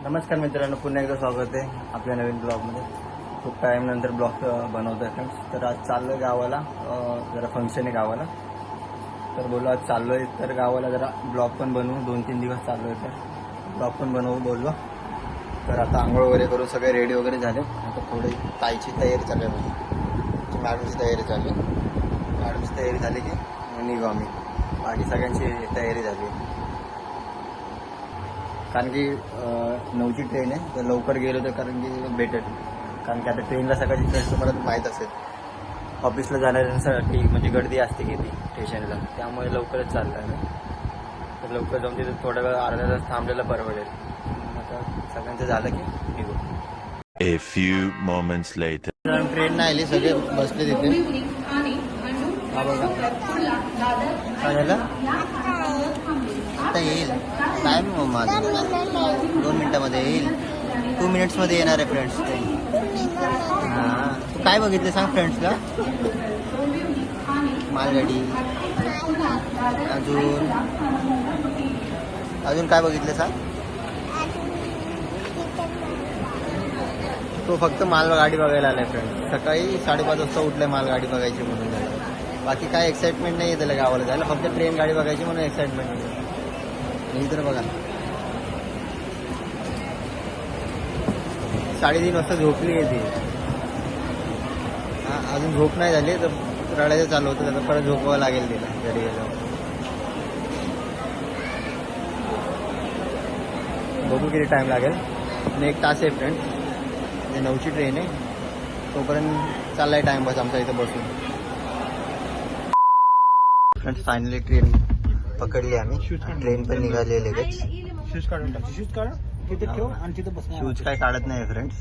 नमस्कार मित्रांनो, पुन्हा एकदा स्वागत आहे आपल्या नवीन ब्लॉगमध्ये. खूप टाईम नंतर ब्लॉग बनवतो आहे फ्रेंड्स. तर आज चाललो आहे गावाला, जरा फंक्शन आहे गावाला. तर बोललो आज चाललो आहे तर गावाला जरा ब्लॉग पण बनवू. 2-3 दिवस चाललो आहे तर ब्लॉग पण बनवू बोललो. तर आता आंघोळ वगैरे करून सगळे रेडी वगैरे झाले. आता थोडी ताईची तयारी चालू आहे, माझी मॅडमची तयारी चालू आहे. मॅडमची तयारी झाली की निघू आम्ही. बाकी सगळ्यांची तयारी झाली आहे. कारण की 9ची ट्रेन आहे, तर लवकर गेलो तर कारण की बेटर. कारण की आता ट्रेनला सकाळची ट्रेन तुम्हाला माहीत असेल, ऑफिसला जाण्यासाठी म्हणजे गर्दी असते किती स्टेशनला, त्यामुळे लवकरच चाललं आहे. तर लवकर जाऊन तिथे थोडा वेळ अर्धा तास थांबलेलं परवडेल. आता सगळ्यांचं झालं की निघू. A few moments later. Train नाही आली, सगळे बसले तिथे. हा बघा काय झालं, आता येईल. टाईम माझं 2 मिनिटामध्ये येईल. 2 मिनिट्समध्ये येणार आहे फ्रेंड्स. हां, तू काय बघितलं सांग फ्रेंड्सला. मालगाडी, अजून काय बघितलं सांग. तो फक्त मालगाडी बघायला आलाय फ्रेंड्स. सकाळी 5:30 वाजता उठलाय मालगाडी बघायची म्हणून. बाकी काय एक्साइटमेंट नाही आहे त्याला गावाला जायला, फक्त ट्रेन गाडी बघायची म्हणून एक्साइटमेंट आहे. इतर बघा 3:30 वाजता झोपली आहे ती. अजून झोप नाही झाली तर रडायचं चालू होतं. त्याला परत झोपावं लागेल तिला घरी गेल्यावर. बघू किती टाईम लागेल. आणि 1 तास आहे फ्रेंड. 9ची ट्रेन आहे, तोपर्यंत चाललाय टाइमपास आमचा इथं बसून. फ्रेंड्स फायनली ट्रेन पकडली आम्ही. ट्रेन पण निघाली आहे लगेच. शूज काढून टाक. शूज काढ तिथे ठेव आणि तिथे बस. शूज काय काढत नाही फ्रेंड्स.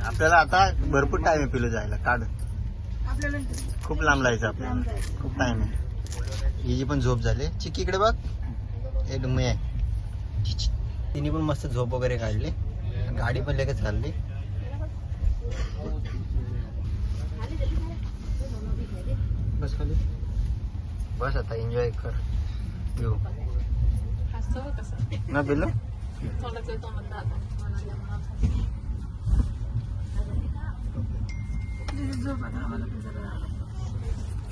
आपल्याला आता भरपूर टाइम आहे पिलो जायला. काढ, खूप लांब जायचं आपल्याला, खूप टाइम आहे. हिची पण झोप झाली. चिक्की इकडे बघ, हे डुम्मी आहे. तिने पण मस्त झोप वगैरे काढली. गाडी पण लगेच चालली. बस खाली बस, आता एन्जॉय कर. येऊ ना बिल्लू.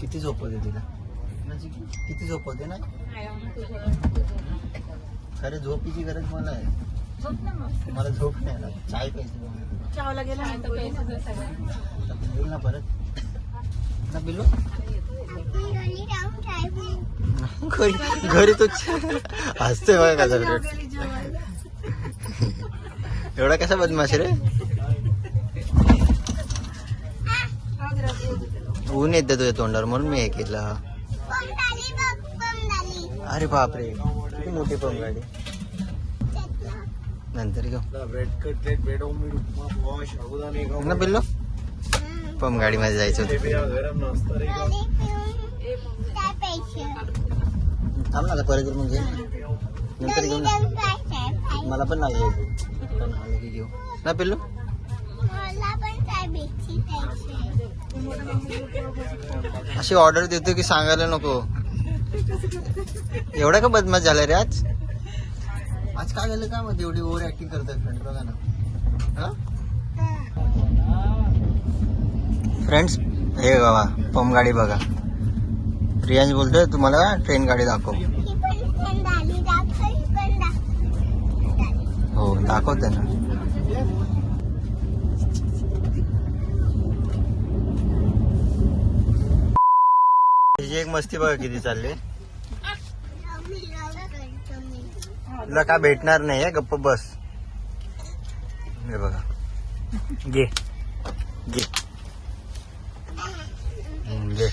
किती झोप होते तिला, किती झोप होते ना. खरे झोपीची गरज मला आहे. मला झोप नाही आला. चाय प्यायची ना परत ना बिल्लू. घरी तू हसतोय बघा कसा फ्रेंड. एवढा कसा बदमाश रे. ऊन येते तुझ्या तोंडावर म्हणून मी हे केलं. अरे बापरे, किती मोठी पम गाडी. नंतर घेऊ ना बिल्लो. पम गाडी मध्ये जायचं होतं. थांब ना परत मग घे, नंतर घेऊ ना. मला पण लागले की घेऊ ना पिल्लू. अशी ऑर्डर देतो की सांगायला नको. एवढा का बदमाश झाला रे आज. आज काय झालं का मग एवढी ओव्हर ऍक्टिंग करतात फ्रेंड. बघा ना फ्रेंड्स, हे बघा पम गाडी बघा. रियांश बोलतोय तुम्हाला ट्रेन गाडी दाखव. हो दाखवते ना. हिची एक मस्ती बघा किती चालली. तुला काय भेटणार नाही आहे, गप्प बस. हे बघा, घे घे घे.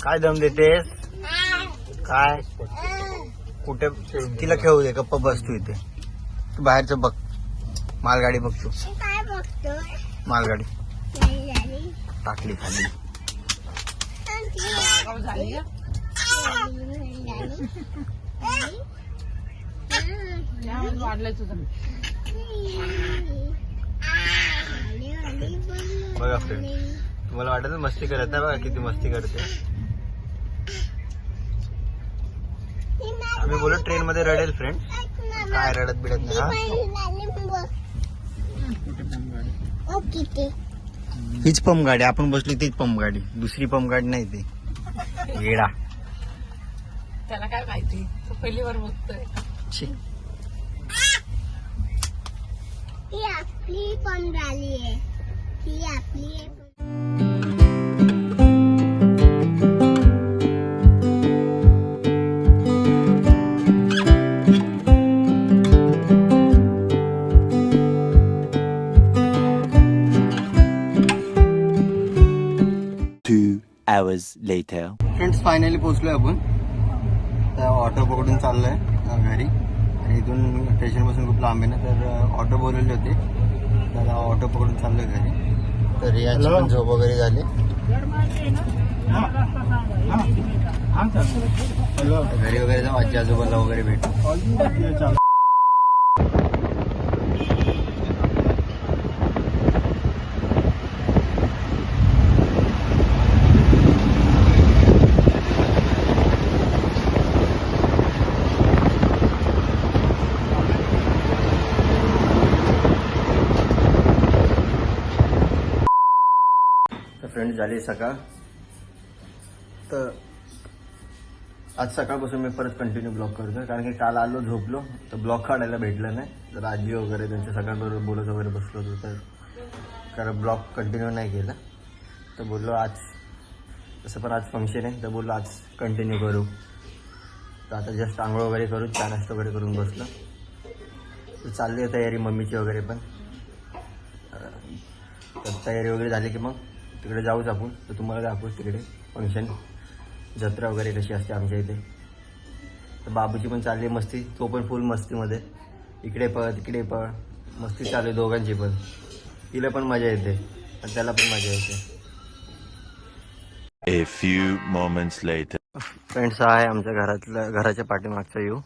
काय दम देतेस काय. कुठे तिला खेळू दे, गप्प बस तू इथे. तू बाहेरचं बघ. मालगाडी बघ तू. मालगाडी टाकली खाली. बघा फ्रेंड, तुम्हाला वाटत मस्ती करत नाही. बघा किती मस्ती करते. आम्ही बोलू ट्रेन मध्ये रडेल फ्रेंड, काय रडत बिडत नाही. हीच पंप गाडी आपण बसली, तीच पंप गाडी, दुसरी पंप गाडी नाही ती. येडा त्याला काय माहिती, तो पहिली वर बघतोय. छी. ही आपली पण झाली आहे, ही आपली आहे. Hours later. फ्रेंड्स फायनली पोहोचलोय आपण. तर ऑटो पकडून चाललोय घरी, आणि इथून स्टेशन पासून खूप लांब आहे ना, तर ऑटो बोलवले होते, तर ऑटो पकडून चाललोय घरी. तर याची पण झोप वगैरे झाली. घरी वगैरे जाऊ, आजी आजोबाला वगैरे भेटू. फ्रेंड्स झाली सकाळ. तर आज सकाळपासून मी परत कंटिन्यू ब्लॉग करतोय, कारण की काल आलो झोपलो तर ब्लॉग काढायला भेटलं नाही. तर आजी वगैरे त्यांच्या सगळ्यांबरोबर बोलत वगैरे बसलो होतो, तर कारण ब्लॉग कंटिन्यू नाही केला. तर बोललो आज तसं पण आज फंक्शन आहे, तर बोललो आज कंटिन्यू करू. तर आता जस्ट आंघोळ वगैरे करून चहा नाश्ता वगैरे करून बसलो. तर चालली आहे तयारी मम्मीची वगैरे पण. तर तयारी वगैरे झाली की मग तिकडे जाऊच आपण. तर तुम्हाला दाखवूच तिकडे फंक्शन, जत्रा वगैरे कशी असते आमच्या इथे. तर बाबूची पण चालली मस्ती, तो पण फुल मस्तीमध्ये, इकडे पळ तिकडे पळ, मस्ती चालू आहे दोघांची पण. तिला पण मजा येते आणि त्याला पण मजा येते. A few moments later. Friends हा आहे आमच्या घराच्या पाठीमागचा व्ह्यू.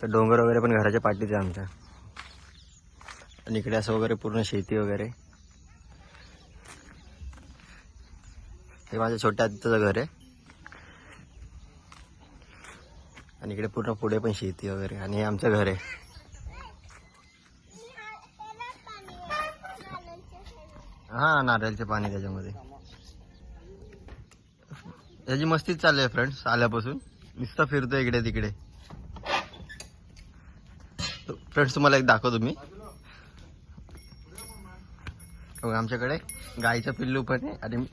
तर डोंगर वगैरे पण घराच्या पाठीच आहे आमच्या, आणि इकडे असं वगैरे पूर्ण शेती वगैरे. हे माझ्या छोट्या आजीचं घर आहे, आणि इकडे पूर्ण पुढे पण शेती वगैरे, आणि हे आमचं घर आहे. हा नारळाचे पाणी त्याच्यामध्ये. याची मस्तीच चालू आहे फ्रेंड्स आल्यापासून, नुसतं फिरतोय इकडे तिकडे. फ्रेंड्स तुम्हाला एक दाखवतो मी. आमच्याकडे गाईचं पिल्लू पण आहे आणि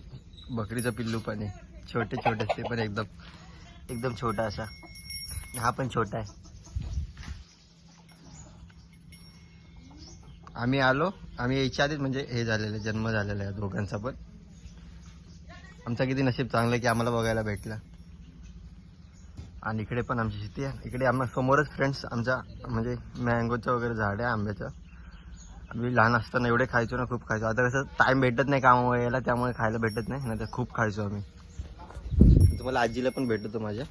बकरीचं पिल्लू पण आहे, छोटे छोटे, ते पण एकदम छोटा असा. हा पण छोटा आहे. आम्ही यायच्या आधीच म्हणजे हे झालेलं, जन्म झालेला आहे दोघांचा पण. आमचा किती नशीब चांगलं की आम्हाला बघायला भेटलं. आणि इकडे पण आमची शेती आहे. इकडे आम्हाला समोरच फ्रेंड्स आमच्या म्हणजे मँगोचं वगैरे झाड आहे, आंब्याचं. आम्ही लहान असताना एवढे खायचो ना, खूप खायचो. आता कसं टाइम भेटत नाही कामामुळे यायला, त्यामुळे खायला भेटत नाही, नाही तर खूप खायचो आम्ही. तुम्हाला आजीला पण भेटतो माझ्या.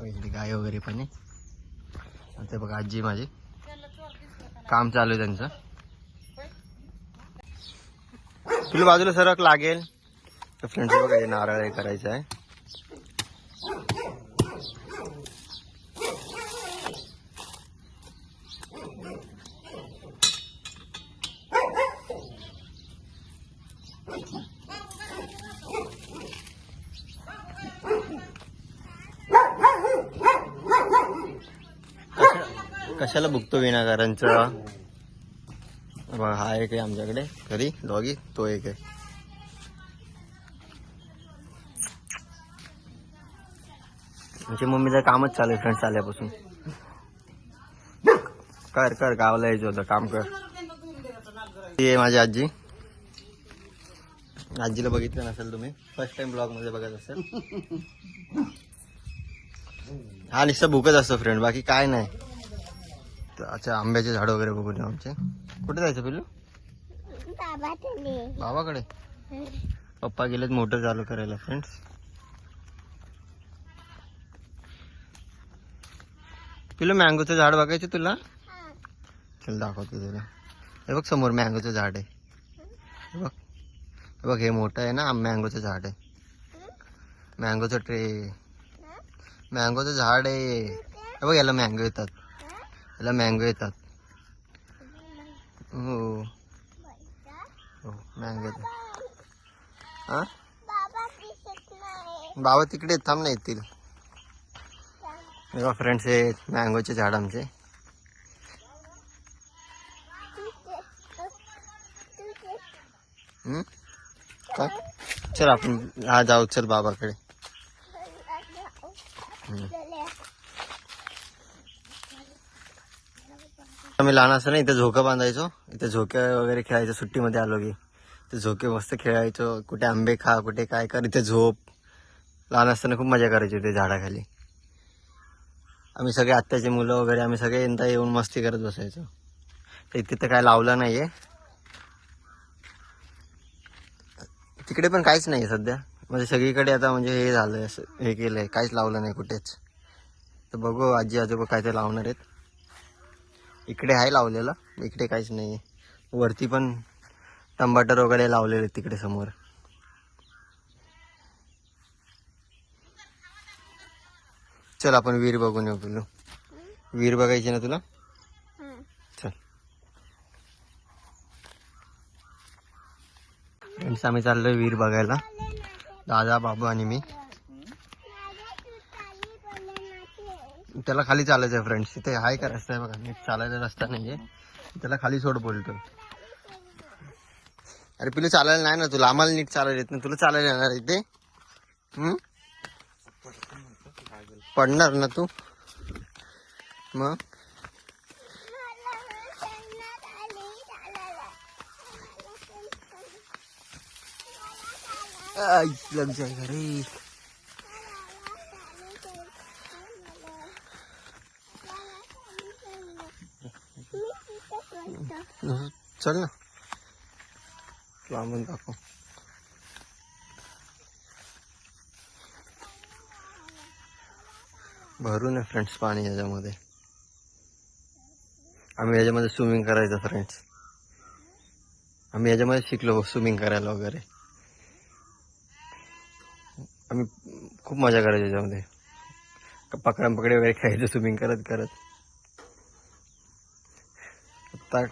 इकडे गाय वगैरे पण आहे. आता बघा आजी माझी, काम चालू आहे त्यांचं. तुला बाजूला सरक लागेल. तर फ्रेंड्स बघा हे नारळ हे करायचं आहे. कशाला भुकतो विनाकारांचं. हा एक आहे आमच्याकडे घरी डॉगी, तो एक आहे. आमच्या मम्मीचं कामच चालू आहे फ्रेंड्स आल्यापासून. कर गावाला यायचं होतं, काम कर. ती आहे माझी आजी. आजीला बघितलं नसेल तुम्ही, फर्स्ट टाइम ब्लॉग मध्ये बघत असेल. हा नुसतं भूकच असतो फ्रेंड, बाकी काय नाही. अच्छा आंब्याचे झाड वगैरे बघून आमचे. कुठे जायचं पिल्लू? बाबाकडे. पप्पा गेलेत मोटर चालू करायला फ्रेंड्स. पिल्लू मँगोचं झाड बघायचं तुला? चल दाखवतो तुला. हे बघ समोर मँगोचं झाड आहे. हे बघ हे मोठं आहे ना, मँगोचं झाड आहे. मँगोचं ट्रे मँगोचं झाड आहे. हे बघ याला मँगो येतात. याला मँगो येतात. हो हो मँगो येतात. हा बाबा दिसत नाही. बाबा तिकडे थांब ना येतील. बघा फ्रेंड्स हे मँगोचे झाड आमचे. काय चल आपण हा जाऊ चल बाबाकडे. आम्ही लहान असताना इथे झोका बांधायचो. इथे झोके वगैरे खेळायचो. सुट्टीमध्ये आलो की ते झोके मस्त खेळायचो. कुठे आंबे खा कुठे काय कर इथे झोप. लहान असताना खूप मजा करायची ते झाडाखाली. आम्ही सगळे आत्याचे मुलं वगैरे आम्ही सगळे यंदा येऊन मस्ती करत बसायचो. तर इथे तर काय लावलं नाहीये. तिकडे पण काहीच नाही सध्या. म्हणजे सगळीकडे आता म्हणजे हे झालंय असं हे केलंय. काहीच लावलं नाही कुठेच. तर बघू आजी आजोबा काय ते लावणार आहेत. इकडे आहे लावलेलं. इकडे काहीच नाही. वरती पण टमाटर वगैरे लावलेले तिकडे समोर. चल आपण विहीर बघून येऊ. पिल्लू विहीर बघायची ना तुला. चल फ्रेंड्स आम्ही चाललोय विहीर बघायला. दादा बाबू आणि मी. त्याला खाली चालायचं आहे फ्रेंड्स. तिथे हाय का रस्ता आहे बघा. नीट चालायचा रस्ता नाहीये. त्याला खाली सोड बोलतो. अरे पिलू चालायला नाही ना तुला. आम्हाला नीट चालायला येत नाही. तुला चालायला येणार इथे. पडणार ना तू मग. लग जाएगा रे. चल ना लांबून दाखव. भरून आहे फ्रेंड्स पाणी याच्यामध्ये. आम्ही याच्यामध्ये स्विमिंग करायचं फ्रेंड्स. आम्ही याच्यामध्ये शिकलो स्विमिंग करायला वगैरे. आम्ही खूप मजा करायचो याच्यामध्ये. पकडम पकडे वगैरे खेळायचो स्विमिंग करत करत. आता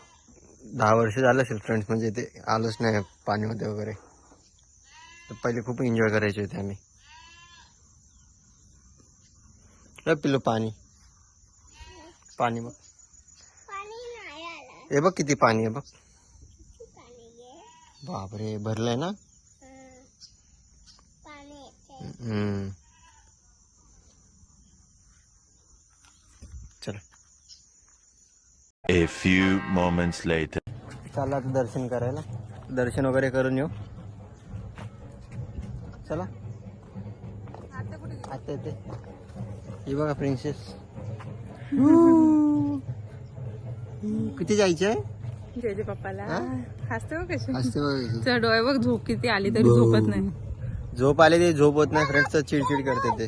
10 वर्ष झालं असेल फ्रेंड्स. म्हणजे ते आलोच नाही पाणीमध्ये वगैरे. तर पहिले खूप एन्जॉय करायचे होते आम्ही. पिलो पाणी पाणी बघ. हे बघ किती पाणी आहे बघ. बापरे भरलंय ना. चल. A few moments later. चला आता दर्शन करायला. दर्शन वगैरे करून येऊ. चला आता येते. ही बघा प्रिन्सेस. किती जायचं आहे. जयजे पप्पाला हसते बघ कशी. असते बघ. तुझ्या डोळे बघ झोप किती आली तरी झोपत नाही. झोप आली ते झोप होत नाही फ्रेंड्स. तर चिडचिड करते ते.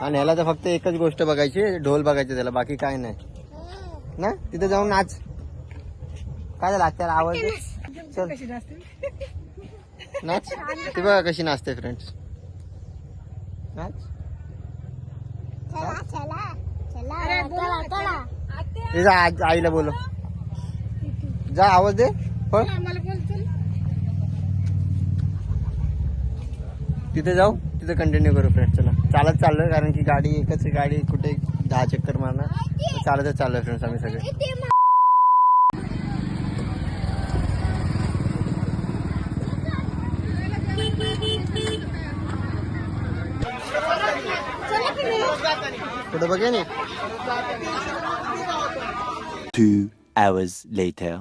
आणि ह्याला तर फक्त एकच गोष्ट बघायची. ढोल बघायचे त्याला. बाकी काय नाही ना. तिथे जाऊन नाच. काय झालं आजच्याला आवाज दे. चल नाच. ती बघा कशी नाचते फ्रेंड्स. नाच. हे जा आईला बोलो. जा आवाज दे. पण तिथे जाऊ. तिथे कंटिन्यू करू फ्रेंड्स. चला चालत चाललोय कारण की गाडी एकच गाडी कुठे 10 चक्कर मारणार. चालतच चाललोय फ्रेंड्स आम्ही सगळे. कुठे बघे ना. 2 hours later.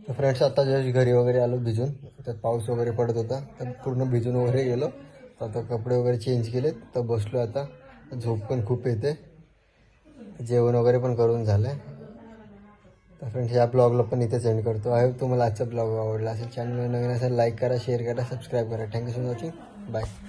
फ्रेंड्स आता जस्ट घरी वगैरे आलो भिजून. त्यात पाऊस वगैरे पडत होता. तर पूर्ण भिजून वगैरे गेलो. आता कपडे वगैरे चेंज केलेत. तर बसलो आता. झोप पण खूप येते. जेवण वगैरे पण करून झालंय. तर फ्रेंड्स या ब्लॉगला पण इथे सेंड करतो. आय होप तुम्हाला आजचा ब्लॉग आवडला असेल. चॅनल नवीन असेल लाईक करा शेअर करा सबस्क्राईब करा. Thank you so much watching. Bye.